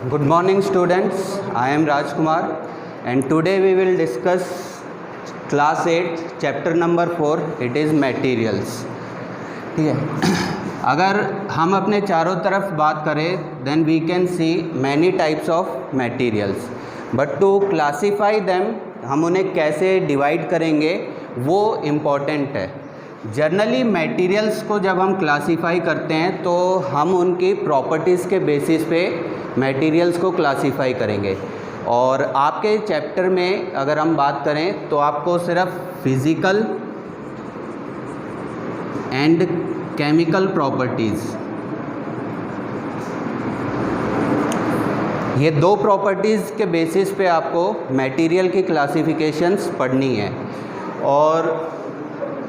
Good morning students, I am Rajkumar and today we will discuss class 8 chapter number 4 it is materials. ठीक है, अगर हम अपने चारों तरफ बात करें then we can see many types of materials but to classify them हम उन्हें कैसे डिवाइड करेंगे वो इम्पॉर्टेंट है. जनरली मटेरियल्स को जब हम क्लासीफाई करते हैं तो हम उनकी प्रॉपर्टीज़ के बेसिस पे मटेरियल्स को क्लासीफाई करेंगे. और आपके चैप्टर में अगर हम बात करें तो आपको सिर्फ फिज़िकल एंड केमिकल प्रॉपर्टीज़, ये दो प्रॉपर्टीज़ के बेसिस पे आपको मटेरियल की क्लासिफिकेशंस पढ़नी है. और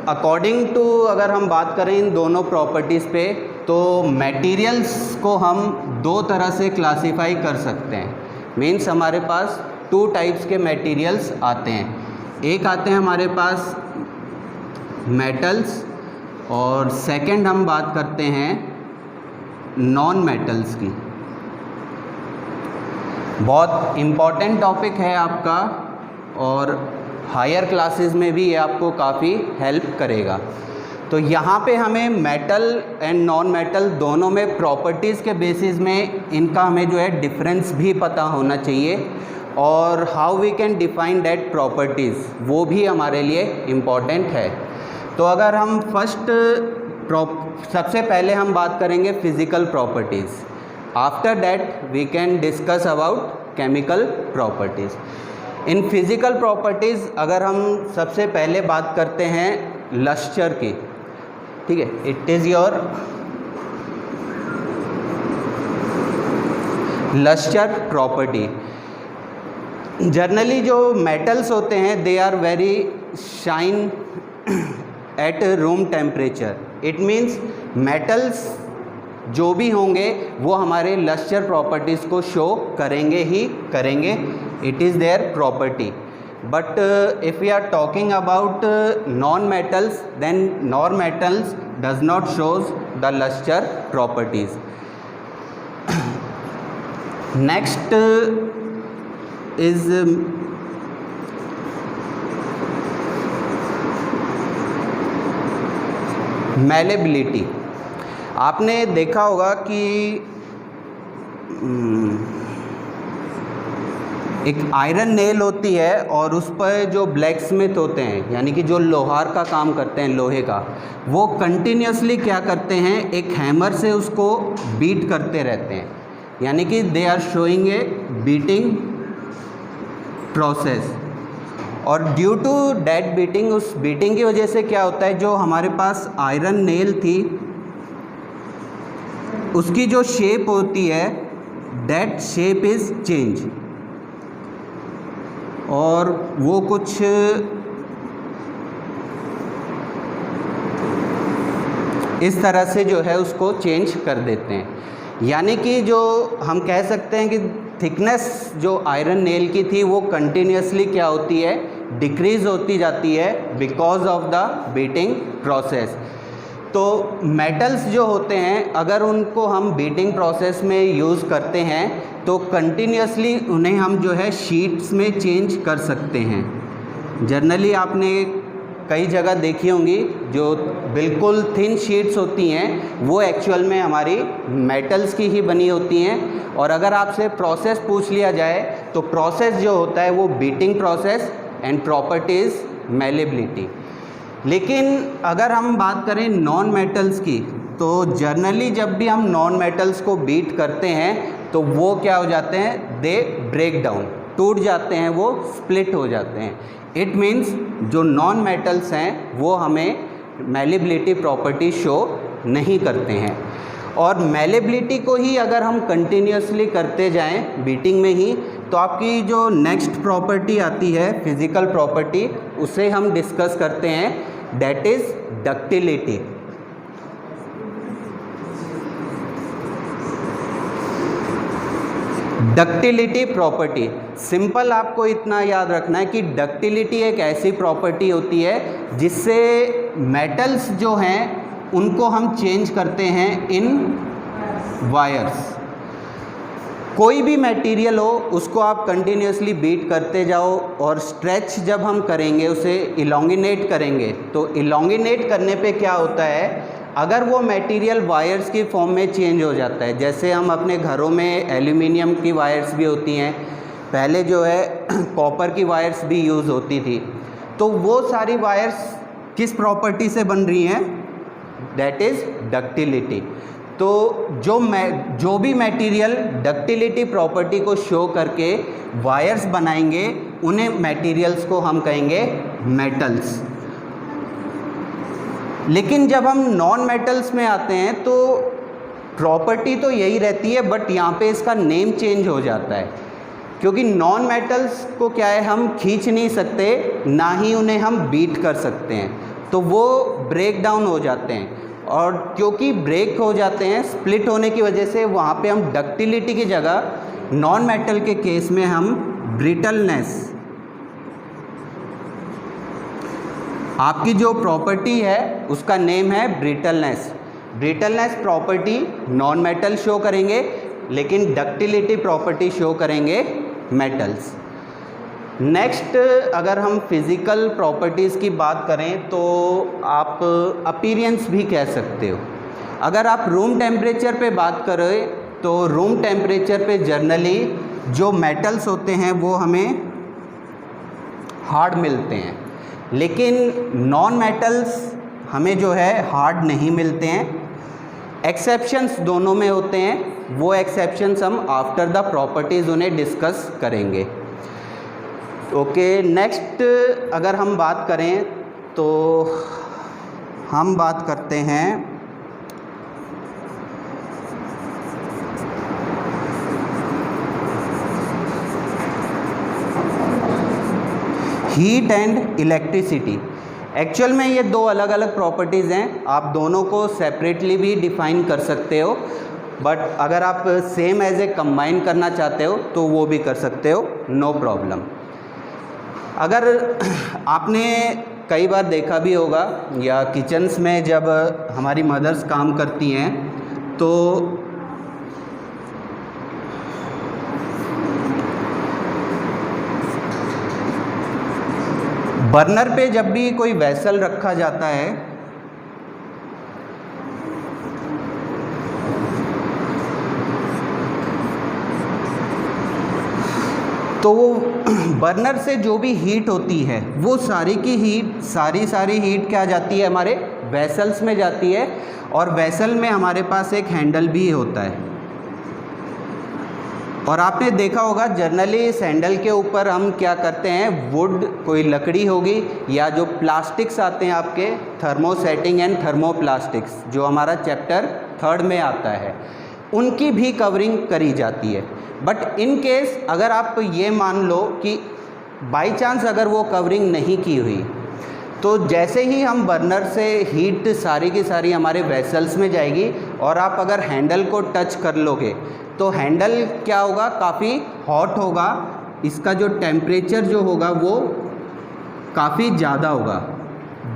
अकॉर्डिंग टू अगर हम बात करें इन दोनों प्रॉपर्टीज़ पे तो मटेरियल्स को हम दो तरह से क्लासिफाई कर सकते हैं. मीन्स हमारे पास टू टाइप्स के मटेरियल्स आते हैं. एक आते हैं हमारे पास मेटल्स और सेकंड हम बात करते हैं नॉन मेटल्स की. बहुत इम्पॉर्टेंट टॉपिक है आपका और हायर क्लासेस में भी ये आपको काफ़ी हेल्प करेगा. तो यहाँ पे हमें मेटल एंड नॉन मेटल दोनों में प्रॉपर्टीज़ के बेसिस में इनका हमें जो है डिफरेंस भी पता होना चाहिए और how we can define that properties वो भी हमारे लिए इम्पॉर्टेंट है. तो अगर हम सबसे पहले हम बात करेंगे physical properties. After that we can discuss about chemical properties. In physical properties अगर हम सबसे पहले बात करते हैं लस्टर की, ठीक है, it is your luster property. Generally जो मेटल्स होते हैं they are very shine at room temperature. It means metals जो भी होंगे वो हमारे लस्टर प्रॉपर्टीज़ को शो करेंगे ही करेंगे. It is their property. But if we are talking about non metals then non metals does not shows the luster properties. Next is malleability. आपने देखा होगा कि एक आयरन नेल होती है और उस पर जो ब्लैक स्मिथ होते हैं यानी कि जो लोहार का काम करते हैं लोहे का, वो कंटिन्यूसली क्या करते हैं, एक हैमर से उसको बीट करते रहते हैं. यानी कि they are showing a beating process. और ड्यू टू दैट बीटिंग, उस बीटिंग की वजह से क्या होता है, जो हमारे पास आयरन नेल थी उसकी जो शेप होती है दैट शेप इज़ चेंज और वो कुछ इस तरह से जो है उसको चेंज कर देते हैं. यानी कि जो हम कह सकते हैं कि थिकनेस जो आयरन नेल की थी वो कंटिन्यूसली क्या होती है, डिक्रीज़ होती जाती है because of the beating process. तो मेटल्स जो होते हैं अगर उनको हम बीटिंग प्रोसेस में यूज़ करते हैं तो कंटिन्यूसली उन्हें हम जो है शीट्स में चेंज कर सकते हैं. जनरली आपने कई जगह देखी होंगी जो बिल्कुल थिन शीट्स होती हैं वो एक्चुअल में हमारी मेटल्स की ही बनी होती हैं. और अगर आपसे प्रोसेस पूछ लिया जाए तो प्रोसेस जो होता है वो beating process and properties malleability. लेकिन अगर हम बात करें नॉन मेटल्स की तो जनरली जब भी हम नॉन मेटल्स को बीट करते हैं तो वो क्या हो जाते हैं, दे ब्रेक डाउन, टूट जाते हैं, वो स्प्लिट हो जाते हैं. इट मीन्स जो नॉन मेटल्स हैं वो हमें मैलेबिलिटी प्रॉपर्टी शो नहीं करते हैं. और मैलेबिलिटी को ही अगर हम कंटिन्यूसली करते जाएं बीटिंग में ही तो आपकी जो नेक्स्ट प्रॉपर्टी आती है फिज़िकल प्रॉपर्टी उसे हम डिस्कस करते हैं, that is ductility. Ductility property, simple आपको इतना याद रखना है कि डक्टिलिटी एक ऐसी प्रॉपर्टी होती है जिससे मेटल्स जो हैं उनको हम चेंज करते हैं इन वायर्स. कोई भी मटेरियल हो उसको आप कंटिन्यूसली बीट करते जाओ, और स्ट्रेच जब हम करेंगे उसे इलोंगिनेट करेंगे, तो इलोंगिनेट करने पे क्या होता है, अगर वो मटेरियल वायर्स की फॉर्म में चेंज हो जाता है, जैसे हम अपने घरों में एल्यूमिनियम की वायर्स भी होती हैं, पहले जो है कॉपर की वायर्स भी यूज़ होती थी, तो वो सारी वायर्स किस प्रॉपर्टी से बन रही हैं, दैट इज़ डक्टिलिटी। तो जो भी मटेरियल डक्टिलिटी प्रॉपर्टी को शो करके वायर्स बनाएंगे उन्हें मटेरियल्स को हम कहेंगे मेटल्स। लेकिन जब हम नॉन मेटल्स में आते हैं तो प्रॉपर्टी तो यही रहती है, बट यहाँ पे इसका नेम चेंज हो जाता है, क्योंकि नॉन मेटल्स को क्या है, हम खींच नहीं सकते, ना ही उन्हें हम बीट कर सकते हैं, तो वो ब्रेक डाउन हो जाते हैं, और क्योंकि ब्रेक हो जाते हैं, स्प्लिट होने की वजह से वहाँ पे हम डक्टिलिटी की जगह नॉन मेटल के केस में हम ब्रिटलनेस, आपकी जो प्रॉपर्टी है उसका नेम है brittleness. Brittleness property non metal show करेंगे, लेकिन डक्टिलिटी प्रॉपर्टी शो करेंगे मेटल्स। नेक्स्ट, अगर हम फिज़िकल प्रॉपर्टीज़ की बात करें तो आप अपीयरेंस भी कह सकते हो। अगर आप रूम टेम्परेचर पे बात करें तो रूम टेम्परेचर पे जनरली जो मेटल्स होते हैं वो हमें हार्ड मिलते हैं, लेकिन नॉन मेटल्स हमें जो है हार्ड नहीं मिलते हैं। एक्सेप्शंस दोनों में होते हैं, वो एक्सेप्शंस हम आफ्टर द प्रॉपर्टीज़ उन्हें डिस्कस करेंगे। ओके, नेक्स्ट अगर हम बात करें तो हम बात करते हैं हीट एंड इलेक्ट्रिसिटी। एक्चुअल में ये दो अलग अलग प्रॉपर्टीज़ हैं, आप दोनों को सेपरेटली भी डिफ़ाइन कर सकते हो, बट अगर आप सेम एज ए कंबाइन करना चाहते हो तो वो भी कर सकते हो, नो प्रॉब्लम। अगर आपने कई बार देखा भी होगा या किचन्स में जब हमारी मदर्स काम करती हैं तो बर्नर पे जब भी कोई वेसल रखा जाता है तो वो बर्नर से जो भी हीट होती है वो सारी की हीट सारी हीट क्या जाती है, हमारे वेसल्स में जाती है, और वेसल में हमारे पास एक हैंडल भी होता है। और आपने देखा होगा जनरली इस हैंडल के ऊपर हम क्या करते हैं, वुड, कोई लकड़ी होगी, या जो प्लास्टिक्स आते हैं आपके थर्मोसेटिंग एंड थर्मोप्लास्टिक्स, जो हमारा चैप्टर 3 में आता है, उनकी भी कवरिंग करी जाती है। बट इन केस अगर आप ये मान लो कि बाई चांस अगर वो कवरिंग नहीं की हुई, तो जैसे ही हम बर्नर से हीट सारी की सारी हमारे वेसल्स में जाएगी, और आप अगर हैंडल को टच कर लोगे तो हैंडल क्या होगा, काफ़ी हॉट होगा, इसका जो टेम्परेचर जो होगा वो काफ़ी ज़्यादा होगा,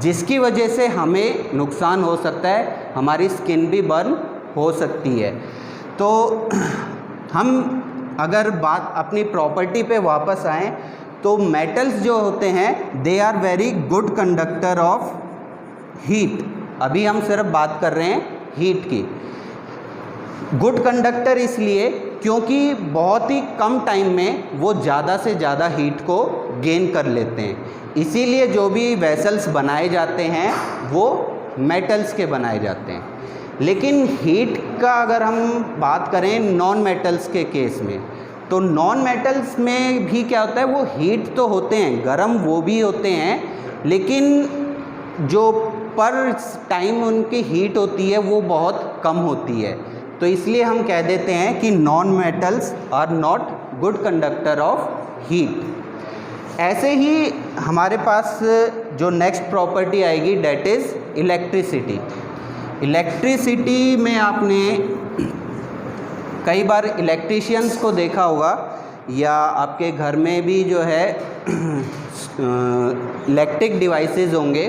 जिसकी वजह से हमें नुकसान हो सकता है, हमारी स्किन भी बर्न हो सकती है। तो हम अगर बात अपनी प्रॉपर्टी पे वापस आएँ तो मेटल्स जो होते हैं they are very good conductor of heat. अभी हम सिर्फ बात कर रहे हैं हीट की। गुड कंडक्टर इसलिए क्योंकि बहुत ही कम टाइम में वो ज़्यादा से ज़्यादा हीट को गेन कर लेते हैं, इसीलिए जो भी वेसल्स बनाए जाते हैं वो मेटल्स के बनाए जाते हैं। लेकिन हीट का अगर हम बात करें नॉन मेटल्स के केस में, तो नॉन मेटल्स में भी क्या होता है, वो हीट तो होते हैं, गर्म वो भी होते हैं, लेकिन जो पर टाइम उनकी हीट होती है वो बहुत कम होती है। तो इसलिए हम कह देते हैं कि non metals are not good conductor of heat. ऐसे ही हमारे पास जो नेक्स्ट प्रॉपर्टी आएगी डेट इज़ इलेक्ट्रिसिटी। इलेक्ट्रिसिटी में आपने कई बार इलेक्ट्रिशियंस को देखा होगा, या आपके घर में भी जो है इलेक्ट्रिक डिवाइसेस होंगे,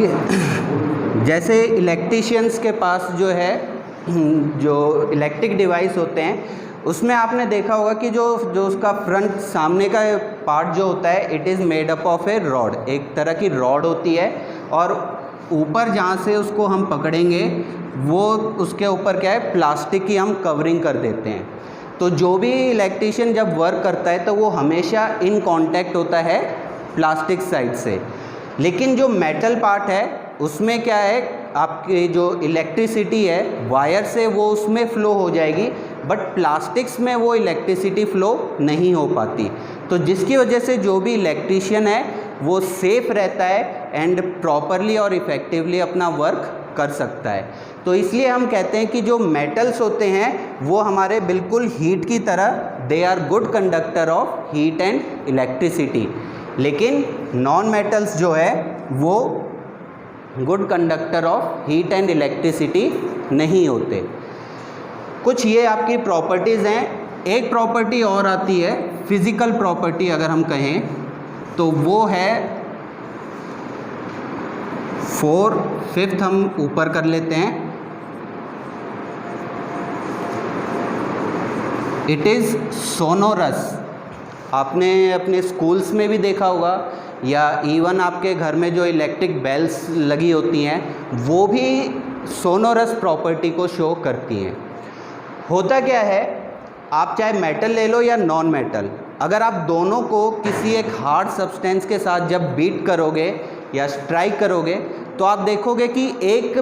ठीक है। जैसे इलेक्ट्रीशियंस के पास जो है जो इलेक्ट्रिक डिवाइस होते हैं उसमें आपने देखा होगा कि जो उसका फ्रंट सामने का पार्ट जो होता है it is made up of A rod, एक तरह की रॉड होती है और ऊपर जहाँ से उसको हम पकड़ेंगे वो उसके ऊपर क्या है प्लास्टिक की हम कवरिंग कर देते हैं। तो जो भी इलेक्ट्रीशियन जब वर्क करता है तो वो हमेशा इन कांटेक्ट होता है प्लास्टिक साइड से। लेकिन जो मेटल पार्ट है उसमें क्या है आपकी जो इलेक्ट्रिसिटी है वायर से वो उसमें फ़्लो हो जाएगी, बट प्लास्टिक्स में वो इलेक्ट्रिसिटी फ़्लो नहीं हो पाती। तो जिसकी वजह से जो भी इलेक्ट्रीशियन है वो सेफ़ रहता है एंड प्रॉपरली और इफ़ेक्टिवली अपना वर्क कर सकता है। तो इसलिए हम कहते हैं कि जो मेटल्स होते हैं वो हमारे बिल्कुल हीट की तरह they are good conductor of heat and electricity. लेकिन नॉन मेटल्स जो है वो good conductor of heat and electricity नहीं होते। कुछ ये आपकी प्रॉपर्टीज़ हैं। एक प्रॉपर्टी और आती है फिज़िकल प्रॉपर्टी, अगर हम कहें तो वो है 4/5 हम ऊपर कर लेते हैं। It is sonorous. आपने अपने स्कूल्स में भी देखा होगा या इवन आपके घर में जो इलेक्ट्रिक बेल्स लगी होती हैं वो भी सोनोरस प्रॉपर्टी को शो करती हैं। होता क्या है, आप चाहे मेटल ले लो या नॉन मेटल, अगर आप दोनों को किसी एक हार्ड सब्सटेंस के साथ जब बीट करोगे या स्ट्राइक करोगे तो आप देखोगे कि एक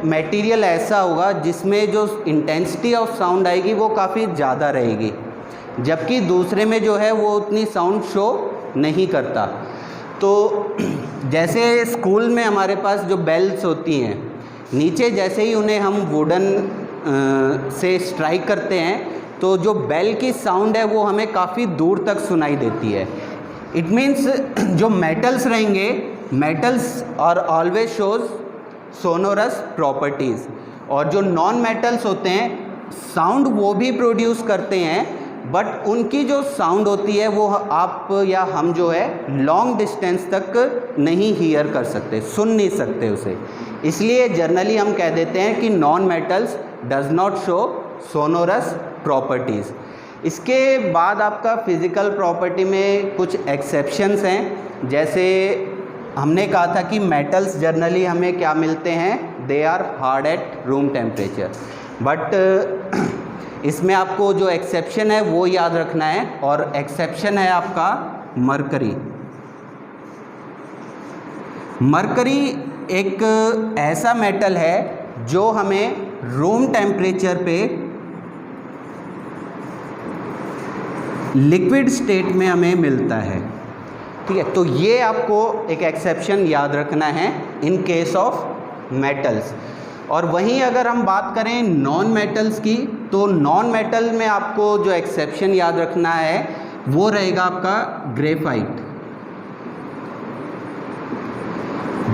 मटेरियल ऐसा होगा जिसमें जो इंटेंसिटी ऑफ साउंड आएगी वो काफ़ी ज़्यादा रहेगी, जबकि दूसरे में जो है वो उतनी साउंड शो नहीं करता। तो जैसे स्कूल में हमारे पास जो बेल्स होती हैं, नीचे जैसे ही उन्हें हम वुडन से स्ट्राइक करते हैं तो जो बेल की साउंड है वो हमें काफ़ी दूर तक सुनाई देती है। इट मीन्स जो मेटल्स रहेंगे, metals are always shows sonorous properties, और जो नॉन मेटल्स होते हैं साउंड वो भी प्रोड्यूस करते हैं, बट उनकी जो साउंड होती है वो आप या हम जो है लॉन्ग डिस्टेंस तक नहीं हियर कर सकते, सुन नहीं सकते उसे। इसलिए जनरली हम कह देते हैं कि non metals does not show sonorous properties. इसके बाद आपका फिज़िकल प्रॉपर्टी में कुछ एक्सेप्शंस हैं। जैसे हमने कहा था कि मेटल्स जनरली हमें क्या मिलते हैं, they are hard at room temperature, but इसमें आपको जो एक्सेप्शन है वो याद रखना है, और एक्सेप्शन है आपका मरकरी। मरकरी एक ऐसा मेटल है जो हमें रूम टेम्परेचर पे लिक्विड स्टेट में हमें मिलता है। ठीक है, तो ये आपको एक एक्सेप्शन याद रखना है इन केस ऑफ मेटल्स। और वहीं अगर हम बात करें नॉन मेटल्स की, तो नॉन मेटल में आपको जो एक्सेप्शन याद रखना है वो रहेगा आपका ग्रेफाइट।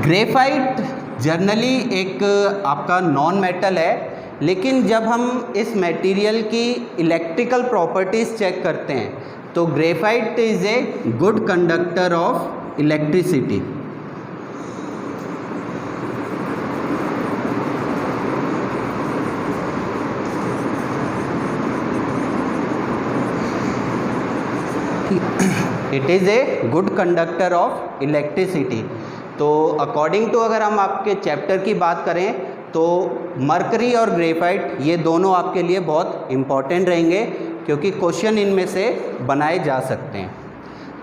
ग्रेफाइट जनरली एक आपका नॉन मेटल है, लेकिन जब हम इस मटेरियल की इलेक्ट्रिकल प्रॉपर्टीज़ चेक करते हैं तो graphite is a good conductor of electricity. It is a good conductor of electricity. तो अकॉर्डिंग टू अगर हम आपके चैप्टर की बात करें तो मरकरी और ग्रेफाइट ये दोनों आपके लिए बहुत इम्पॉर्टेंट रहेंगे, क्योंकि क्वेश्चन इनमें से बनाए जा सकते हैं।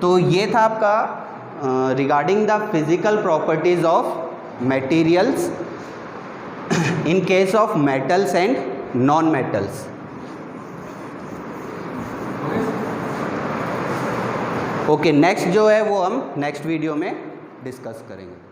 तो ये था आपका regarding the physical properties of materials in case of metals and non metals. Okay, next जो है वो हम नेक्स्ट वीडियो में डिस्कस करेंगे।